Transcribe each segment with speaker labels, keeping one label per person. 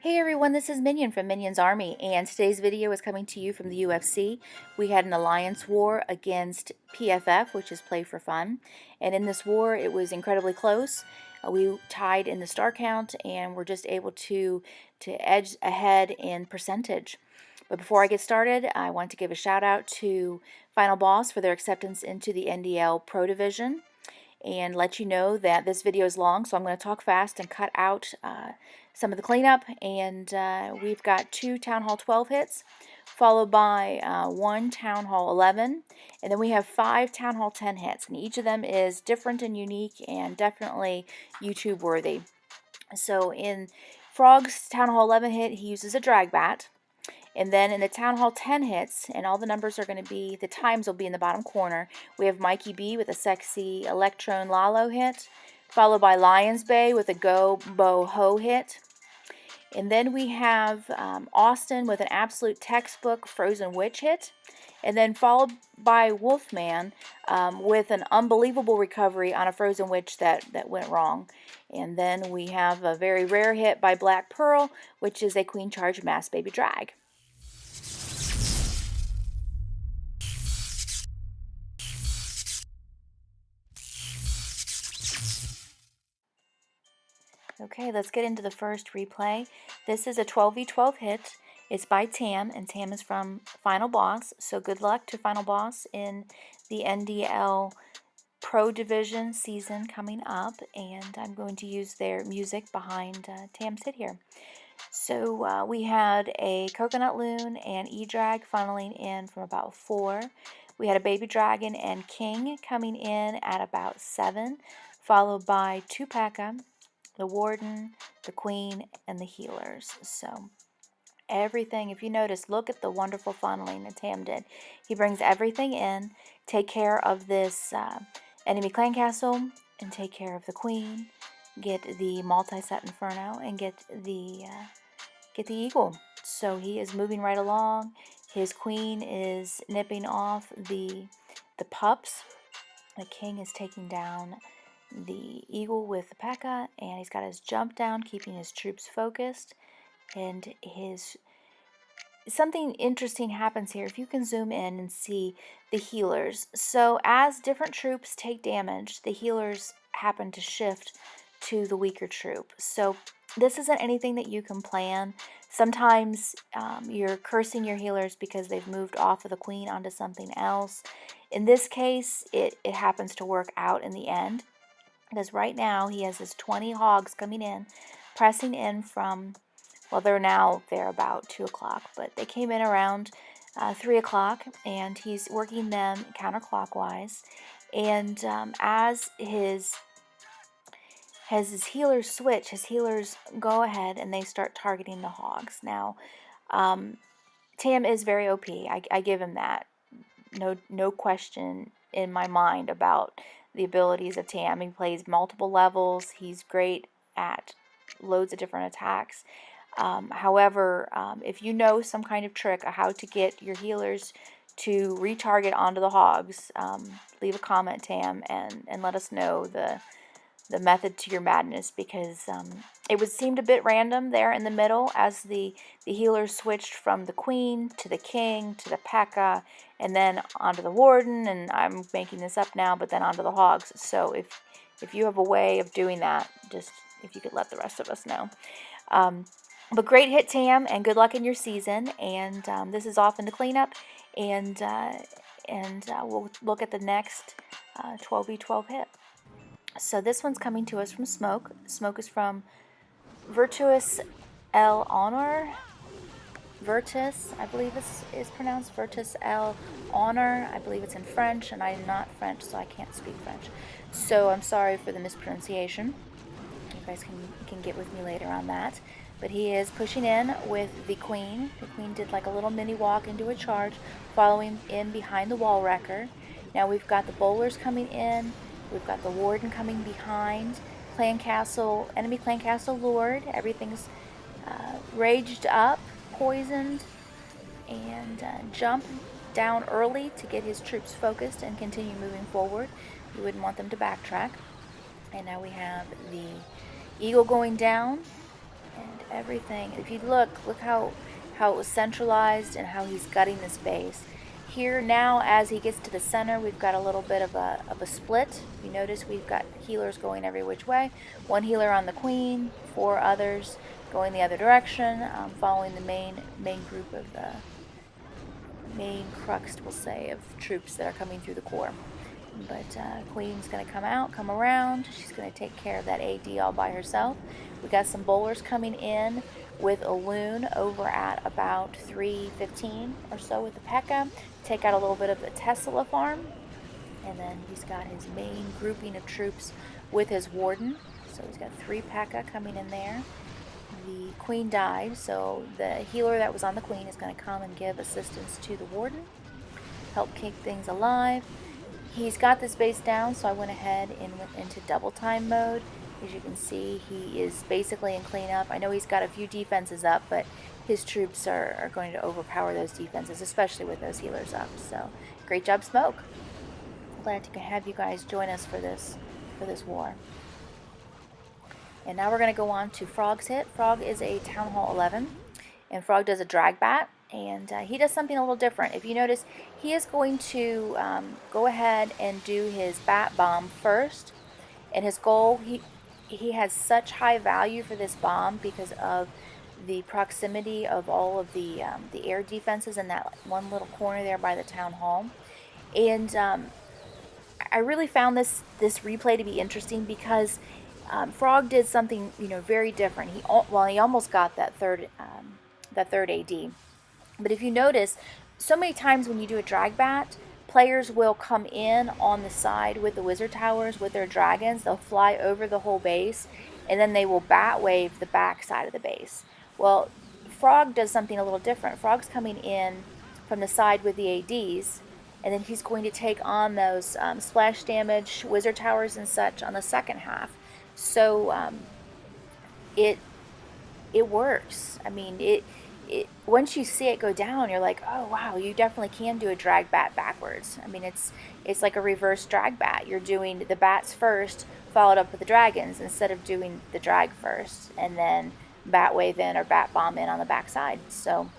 Speaker 1: Hey everyone, this is Minion from Minion's Army, and today's video is coming to you from the UFC. We had an alliance war against PFF, which is Play for Fun, and in this war it was incredibly close. We tied in the star count and were just able to edge ahead in percentage. But before I get started, I want to give a shout out to Final Boss for their acceptance into the NDL Pro Division, and let you know that this video is long, so I'm going to talk fast and cut out some of the cleanup. And we've got 2 Town Hall 12 hits, followed by 1 Town Hall 11, and then we have 5 Town Hall 10 hits, and each of them is different and unique and definitely YouTube worthy. So in Frog's Town Hall 11 hit, he uses a DragBat. And then in the Town Hall 10 hits, and all the numbers are going to be, the times will be in the bottom corner, we have Mikey B with a sexy Electrone Lalo hit, followed by Lions Bay with a goboho hit. And then we have Austin with an absolute textbook Frozen Witch hit. And then followed by Wolfman with an unbelievable recovery on a Frozen Witch that went wrong. And then we have a very rare hit by Black Pearl, which is a Queen Charge Mass Baby Drag. Okay, let's get into the first replay. This is a 12v12 hit. It's by Tam, and Tam is from Final Boss, so good luck to Final Boss in the NDL Pro Division season coming up, and I'm going to use their music behind Tam's hit here. So we had a Coconut Loon and E-Drag funneling in from about 4. We had a Baby Dragon and King coming in at about 7, followed by 2 P.E.K.K.A, the Warden, the Queen, and the Healers. So everything, if you notice, look at the wonderful funneling that Tam did. He brings everything in, take care of this enemy clan castle, and take care of the Queen, get the multi-set Inferno, and get the Eagle. So he is moving right along. His Queen is nipping off the pups. The King is taking down the Eagle with the P.E.K.K.A, and he's got his jump down, keeping his troops focused. And something interesting happens here. If you can zoom in and see the healers. So as different troops take damage, the healers happen to shift to the weaker troop. So this isn't anything that you can plan. Sometimes you're cursing your healers because they've moved off of the Queen onto something else. In this case, it happens to work out in the end. Because right now he has his 20 hogs coming in, pressing in from, well, they're about 2 o'clock, but they came in around 3 o'clock, and he's working them counterclockwise. And as his healers switch, his healers go ahead and they start targeting the hogs. Now, Tam is very OP. I give him that. No question in my mind about the abilities of Tam. He plays multiple levels. He's great at loads of different attacks. However, if you know some kind of trick of how to get your healers to retarget onto the hogs, leave a comment, Tam, and let us know the method to your madness, because it would seemed a bit random there in the middle as the healers switched from the Queen to the King to the P.E.K.K.A, and then onto the Warden, and I'm making this up now, but then onto the hogs. So if you have a way of doing that, just if you could let the rest of us know. But great hit, Tam, and good luck in your season. And this is off into cleanup, and we'll look at the next 12v12 hit. So this one's coming to us from Smoke. Smoke is from Virtus El Honor. Virtus, I believe this is pronounced Virtus El Honor. I believe it's in French, and I'm not French, so I can't speak French. So I'm sorry for the mispronunciation. You guys can get with me later on that. But he is pushing in with the Queen. The Queen did like a little mini walk into a charge, following in behind the wall wrecker. Now we've got the bowlers coming in. We've got the Warden coming behind. Enemy clan castle lured. Everything's raged up, poisoned, and jump down early to get his troops focused and continue moving forward. You wouldn't want them to backtrack. And now we have the Eagle going down. And everything, if you look how it was centralized and how he's gutting this base. Here now, as he gets to the center, we've got a little bit of a split. You notice we've got healers going every which way. One healer on the queen, 4 others going the other direction, following the main group of the main crux, we'll say, of troops that are coming through the core. But Queen's going to come around. She's going to take care of that AD all by herself. We got some bowlers coming in with a loon over at about 3:15 or so with the P.E.K.K.A. Take out a little bit of the Tesla farm. And then he's got his main grouping of troops with his warden. So he's got 3 P.E.K.K.A. coming in there. The queen died, so the healer that was on the queen is going to come and give assistance to the warden, help keep things alive. He's got this base down, so I went ahead and went into double time mode. As you can see, he is basically in cleanup. I know he's got a few defenses up, but his troops are going to overpower those defenses, especially with those healers up. So great job, Smoke. Glad to have you guys join us for this war. And now we're going to go on to Frog's hit. Frog is a Town Hall 11, and Frog does a DragBat, and he does something a little different. If you notice, he is going to go ahead and do his Bat Bomb first, and his goal, he has such high value for this bomb because of the proximity of all of the air defenses in that one little corner there by the Town Hall. And I really found this replay to be interesting because Frog did something, very different. He almost got that third AD. But if you notice, so many times when you do a DragBat, players will come in on the side with the wizard towers with their dragons. They'll fly over the whole base, and then they will bat wave the back side of the base. Well, Frog does something a little different. Frog's coming in from the side with the ADs, and then he's going to take on those splash damage, wizard towers and such on the second half. So it works. I mean, it once you see it go down, you're like, oh wow, you definitely can do a DragBat backwards. I mean, it's like a reverse DragBat. You're doing the bats first, followed up with the dragons, instead of doing the drag first and then bat wave in or bat bomb in on the backside. So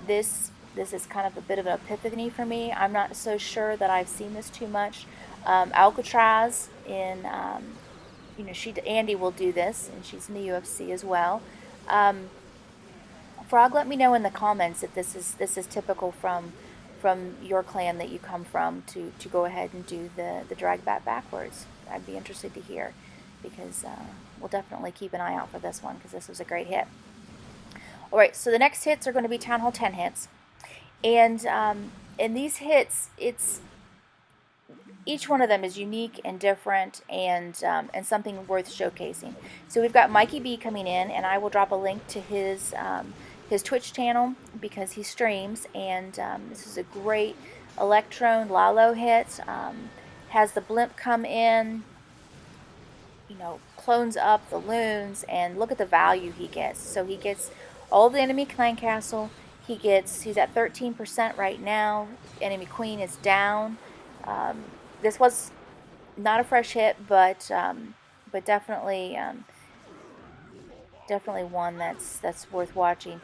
Speaker 1: this is kind of a bit of an epiphany for me. I'm not so sure that I've seen this too much. Alcatraz in Andy will do this, and she's in the UFC as well. Frog, let me know in the comments if this is typical from your clan that you come from to go ahead and do the DragBat backwards. I'd be interested to hear, because we'll definitely keep an eye out for this one because this was a great hit. All right, so the next hits are going to be Town Hall 10 hits, and in these hits, each one of them is unique and different, and something worth showcasing. So we've got Mikey B coming in, and I will drop a link to his Twitch channel because he streams, and this is a great Electrone Lalo hit. Has the blimp come in, clones up the loons, and look at the value he gets. So he gets all the enemy clan castle. He's at 13% right now. Enemy queen is down. This was not a fresh hit, but definitely one that's worth watching.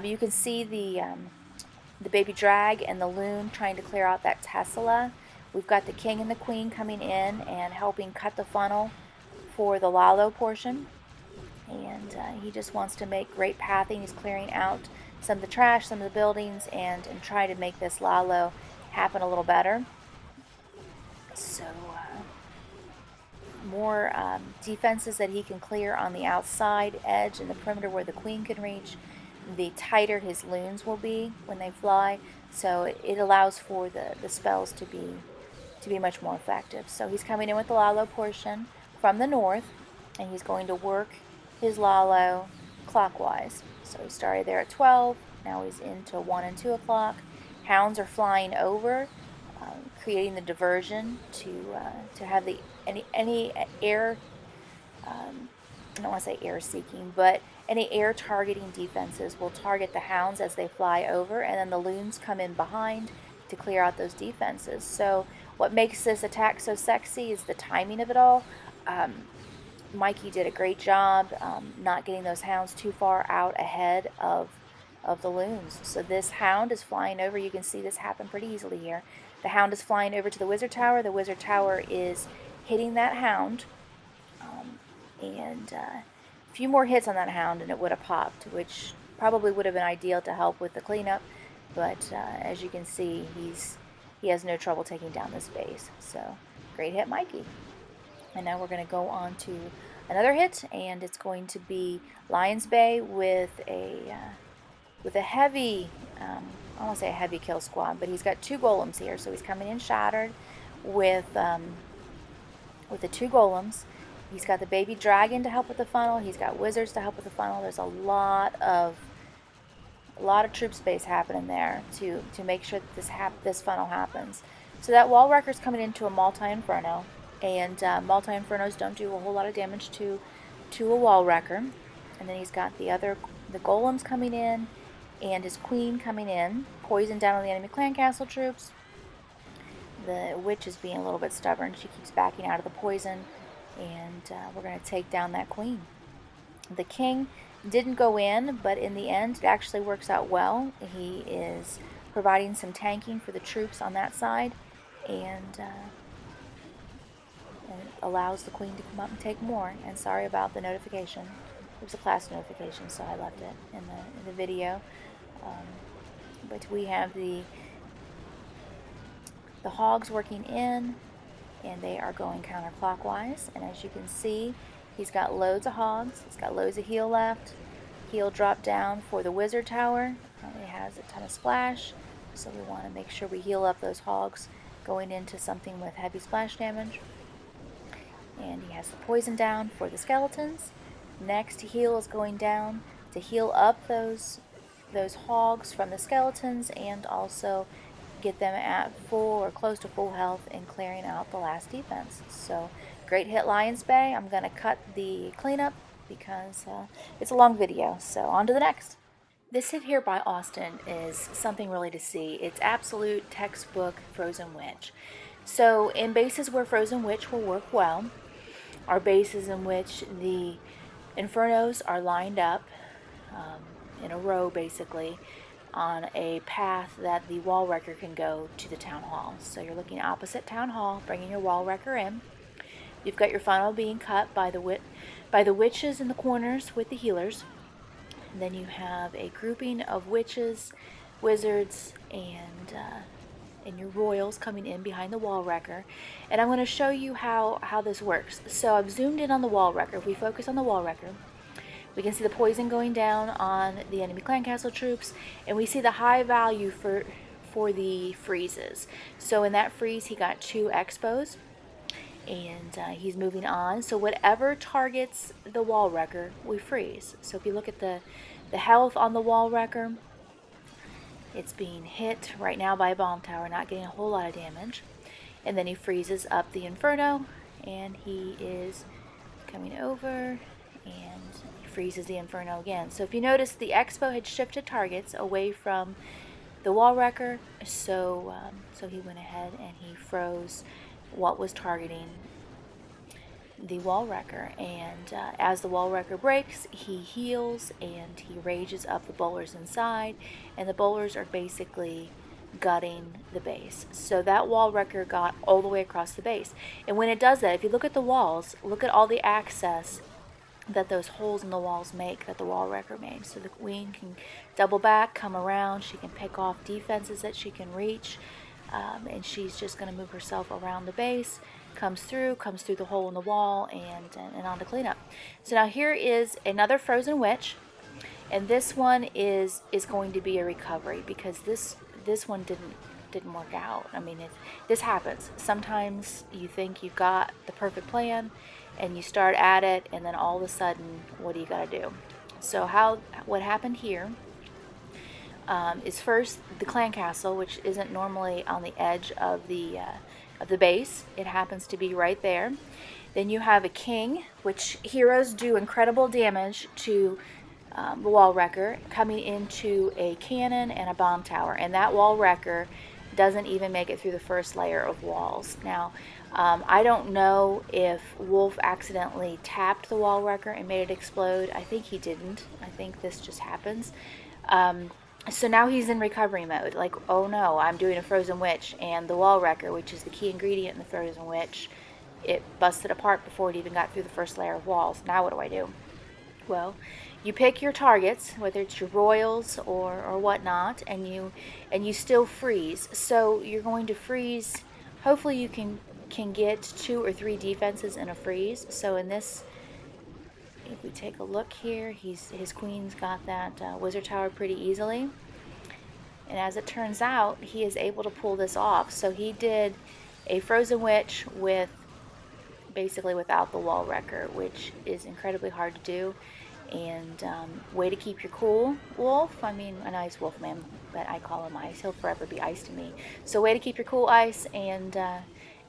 Speaker 1: You can see the baby drag and the loon trying to clear out that Tesla. We've got the king and the queen coming in and helping cut the funnel for the Lalo portion, and he just wants to make great pathing. He's clearing out some of the trash, some of the buildings, and try to make this Lalo happen a little better. So more defenses that he can clear on the outside edge and the perimeter where the queen can reach, the tighter his loons will be when they fly. So it allows for the spells to be much more effective. So he's coming in with the Lalo portion from the north, and he's going to work his Lalo clockwise. So he started there at 12, now he's into 1 and 2 o'clock. Hounds are flying over, creating the diversion to have any air, I don't want to say air seeking, but any air targeting defenses will target the hounds as they fly over, and then the loons come in behind to clear out those defenses. So what makes this attack so sexy is the timing of it all. Mikey did a great job not getting those hounds too far out ahead of the loons. So this hound is flying over. You can see this happen pretty easily here. The hound is flying over to the wizard tower. The wizard tower is hitting that hound. And a few more hits on that hound and it would have popped, which probably would have been ideal to help with the cleanup. But as you can see, he has no trouble taking down this base. So great hit, Mikey. And now we're going to go on to another hit, and it's going to be Lions Bay with a heavy, I don't want to say a heavy kill squad, but he's got 2 golems here. So he's coming in shattered with the 2 golems. He's got the baby dragon to help with the funnel. He's got wizards to help with the funnel. There's a lot of troop space happening there to make sure that this funnel happens. So that wall wrecker's coming into a multi-inferno, and multi-infernos don't do a whole lot of damage to a wall wrecker. And then he's got the golems coming in, and his queen coming in, poison down on the enemy clan castle troops. The witch is being a little bit stubborn. She keeps backing out of the poison, and we're going to take down that queen. The king didn't go in, but in the end it actually works out well. He is providing some tanking for the troops on that side, and allows the queen to come up and take more. And sorry about the notification. It was a class notification, so I left it in the video. But we have the hogs working in, and they are going counterclockwise. And as you can see, he's got loads of hogs. He's got loads of heal left. Heal dropped down for the wizard tower. It has a ton of splash, so we want to make sure we heal up those hogs going into something with heavy splash damage. And he has the poison down for the skeletons. Next heal is going down to heal up those hogs from the skeletons, and also get them at full or close to full health and clearing out the last defense. So great hit, Lions Bay. I'm going to cut the cleanup because it's a long video. So on to the next. This hit here by Austin is something really to see. It's absolute textbook Frozen Witch. So in bases where Frozen Witch will work well are bases in which the Infernos are lined up in a row, basically, on a path that the wall wrecker can go to the town hall. So you're looking opposite town hall, bringing your wall wrecker in. You've got your funnel being cut by the witches in the corners with the healers. And then you have a grouping of witches, wizards, and your royals coming in behind the wall wrecker. And I'm going to show you how this works. So I've zoomed in on the wall wrecker. If we focus on the wall wrecker, we can see the poison going down on the enemy clan castle troops, and we see the high value for the freezes. So in that freeze, he got 2 expos, and he's moving on. So whatever targets the wall wrecker, we freeze. So if you look at the health on the wall wrecker, it's being hit right now by a bomb tower, not getting a whole lot of damage. And then he freezes up the Inferno, and he is coming over, and freezes the Inferno again. So if you notice, the Expo had shifted targets away from the wall wrecker, so he went ahead and he froze what was targeting the wall wrecker. And as the wall wrecker breaks, he heals and he rages up the bowlers inside, and the bowlers are basically gutting the base. So that wall wrecker got all the way across the base. And when it does that, if you look at the walls, look at all the access that those holes in the walls make, that the wall wrecker made. So the queen can double back, come around, she can pick off defenses that she can reach, and she's just going to move herself around the base, comes through the hole in the wall, and on to cleanup. So now here is another Frozen Witch, and this one is going to be a recovery, because this one didn't work out. I mean, this happens. Sometimes you think you've got the perfect plan, and you start at it, and then all of a sudden, what do you got to do? So what happened here is first the clan castle, which isn't normally on the edge of the base. It happens to be right there. Then you have a king, which heroes do incredible damage to the wall wrecker, coming into a cannon and a bomb tower, and that wall wrecker doesn't even make it through the first layer of walls. Now, I don't know if Wolf accidentally tapped the wall wrecker and made it explode. I think he didn't. I think this just happens. So now he's in recovery mode. Like, oh no, I'm doing a frozen witch, and the wall wrecker, which is the key ingredient in the frozen witch, it busted apart before it even got through the first layer of walls. Now what do I do? Well, you pick your targets, whether it's your royals or whatnot, and you still freeze. So you're going to freeze. Hopefully you can get 2 or 3 defenses in a freeze. So in this, if we take a look here, his queen's got that wizard tower pretty easily. And as it turns out, he is able to pull this off. So he did a frozen witch with basically without the wall wrecker, which is incredibly hard to do. And way to keep your cool, Wolf. I mean, an ice wolf man, but I call him Ice. He'll forever be Ice to me. So way to keep your cool, Ice, and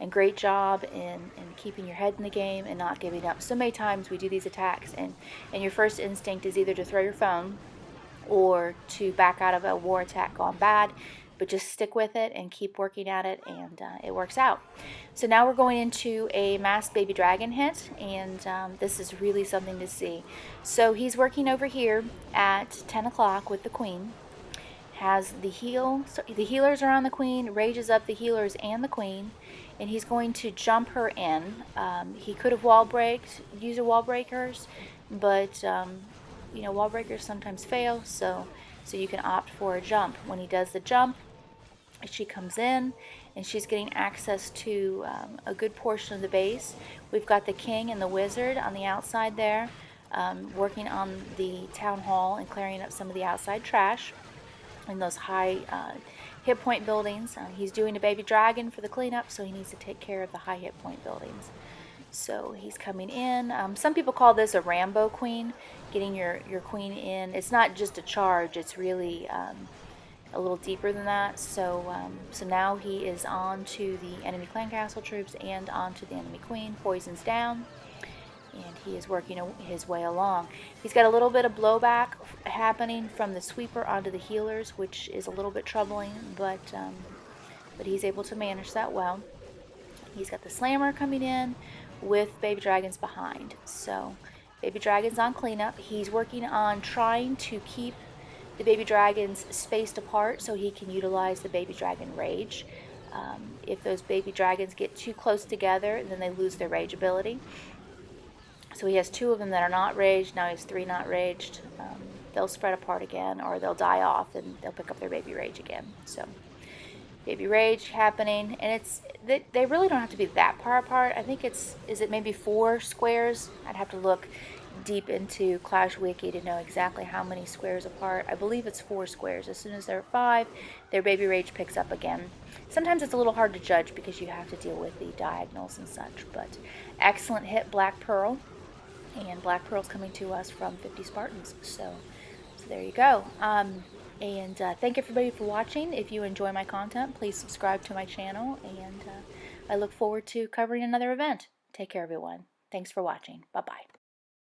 Speaker 1: great job in keeping your head in the game and not giving up. So many times we do these attacks, and your first instinct is either to throw your phone or to back out of a war attack gone bad, but just stick with it and keep working at it, and it works out. So now we're going into a masked baby dragon hit, and this is really something to see. So he's working over here at 10 o'clock with the queen, has the heal, so the healers are on the queen, rages up the healers and the queen, and he's going to jump her in. He could have wall braked, used wall breakers, but you know, wall breakers sometimes fail, so you can opt for a jump. When he does the jump, she comes in and she's getting access to a good portion of the base. We've got the king and the wizard on the outside there, working on the town hall and clearing up some of the outside trash in those high hit point buildings. He's doing a baby dragon for the cleanup, so he needs to take care of the high hit point buildings. So he's coming in. Some people call this a Rambo queen, getting your queen in. It's not just a charge, it's really a little deeper than that. So now he is on to the enemy clan castle troops and on to the enemy queen. Poison's down, and he is working his way along. He's got a little bit of blowback happening from the sweeper onto the healers, which is a little bit troubling, but he's able to manage that well. He's got the slammer coming in with baby dragons behind. So baby dragons on cleanup. He's working on trying to keep the baby dragons spaced apart so he can utilize the baby dragon rage. If those baby dragons get too close together, then they lose their rage ability. So he has 2 of them that are not raged. Now he has 3 not raged. They'll spread apart again, or they'll die off and they'll pick up their baby rage again. So baby rage happening, and they really don't have to be that far apart. I think is it maybe 4 squares? I'd have to look deep into Clash Wiki to know exactly how many squares apart. I believe it's 4 squares. As soon as they're 5, their baby rage picks up again. Sometimes it's a little hard to judge because you have to deal with the diagonals and such, but excellent hit, Black Pearl, and Black Pearl's coming to us from 50 Spartans. So there you go. And thank everybody for watching. If you enjoy my content, please subscribe to my channel, and I look forward to covering another event. Take care, everyone. Thanks for watching. Bye-bye.